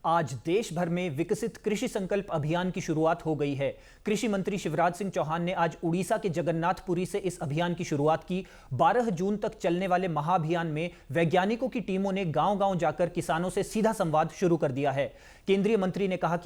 आज देश भर में विकसित कृषि संकल्प अभियान की शुरुआत हो गई है। कृषि मंत्री शिवराज सिंह चौहान ने आज उड़ीसा के जगन्नाथपुरी से इस अभियान की शुरुआत की। 12 जून तक चलने वाले महाअभियान में वैज्ञानिकों की टीमों ने गांव-गांव जाकर किसानों से सीधा संवाद शुरू कर दिया है। केंद्रीय मंत्री ने कहा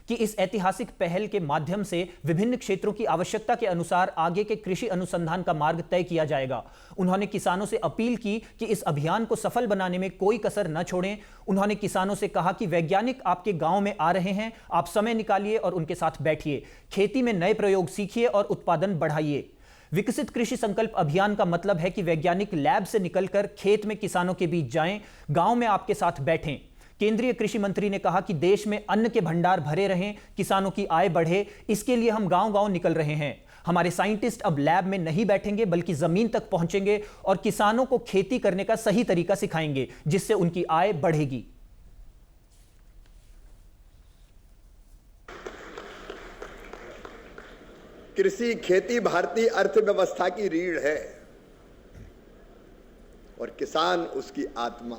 कि इस ऐतिहासिक पहल के माध्यम से विभिन्न क्षेत्रों की आवश्यकता के अनुसार आगे के कृषि अनुसंधान का मार्ग तय किया जाएगा। उन्होंने किसानों से अपील की कि इस अभियान को सफल बनाने में कोई कसर न छोड़ें। उन्होंने किसानों से कहा कि वैज्ञानिक आपके गांव में आ रहे हैं, आप समय निकालिए और उनके साथ बैठिए, खेती में नए प्रयोग सीखिए और उत्पादन बढ़ाइए। विकसित कृषि संकल्प अभियान का मतलब है कि वैज्ञानिक लैब से निकलकर खेत में किसानों के बीच जाएं, गांव में आपके साथ बैठें। केंद्रीय कृषि मंत्री ने कहा कि देश में अन्न के भंडार भरे रहें, किसानों की आय बढ़े, इसके लिए हम गांव-गांव निकल रहे हैं। हमारे साइंटिस्ट अब लैब में नहीं बैठेंगे बल्कि जमीन तक पहुंचेंगे और किसानों को खेती करने का सही तरीका सिखाएंगे, जिससे उनकी आय बढ़ेगी। कृषि खेती भारतीय अर्थव्यवस्था की रीढ़ है और किसान उसकी आत्मा।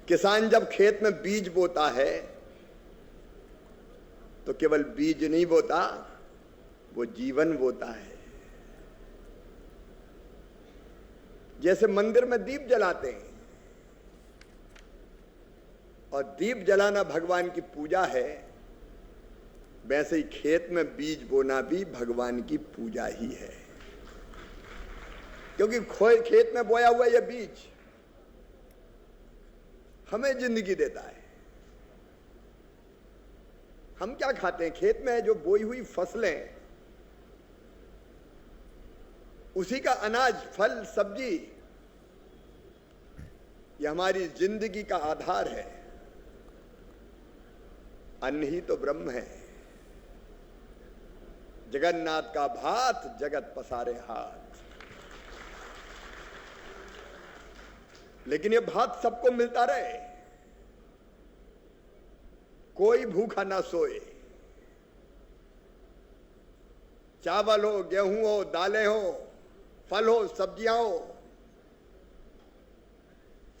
किसान जब खेत में बीज बोता है तो केवल बीज नहीं बोता, वो जीवन बोता है। जैसे मंदिर में दीप जलाते हैं और दीप जलाना भगवान की पूजा है, वैसे ही खेत में बीज बोना भी भगवान की पूजा ही है। क्योंकि खेत में बोया हुआ यह बीज हमें जिंदगी देता है। हम क्या खाते हैं? खेत में जो बोई हुई फसलें, उसी का अनाज, फल, सब्जी, ये हमारी जिंदगी का आधार है। अन्न ही तो ब्रह्म है। जगन्नाथ का भात जगत पसारे हाथ। लेकिन ये भात सबको मिलता रहे, कोई भूखा ना सोए। चावल हो, गेहूं हो, दालें हो, फल हो, सब्जियां हो,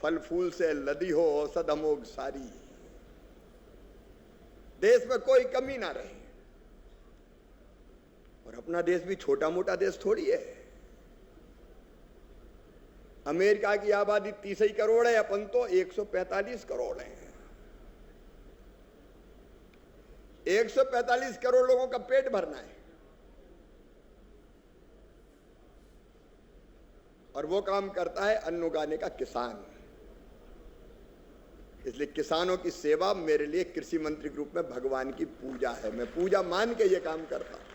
फल फूल से लदी हो औषध अमोघ सारी। देश में कोई कमी ना रहे। और अपना देश भी छोटा मोटा देश थोड़ी है। अमेरिका की आबादी 30 करोड़ है, अपन तो 145 करोड़ हैं। 145 करोड़ लोगों का पेट भरना है और वो काम करता है अन्न उगाने का किसान। इसलिए किसानों की सेवा मेरे लिए कृषि मंत्री के रूप में भगवान की पूजा है। मैं पूजा मान के ये काम करता हूं।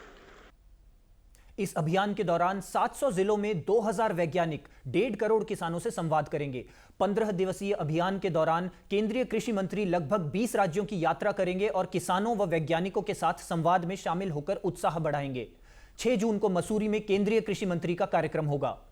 इस अभियान के दौरान 700 जिलों में 2000 वैज्ञानिक 1.5 करोड़ किसानों से संवाद करेंगे। 15 दिवसीय अभियान के दौरान केंद्रीय कृषि मंत्री लगभग 20 राज्यों की यात्रा करेंगे और किसानों व वैज्ञानिकों के साथ संवाद में शामिल होकर उत्साह बढ़ाएंगे। 6 जून को मसूरी में केंद्रीय कृषि मंत्री का कार्यक्रम होगा।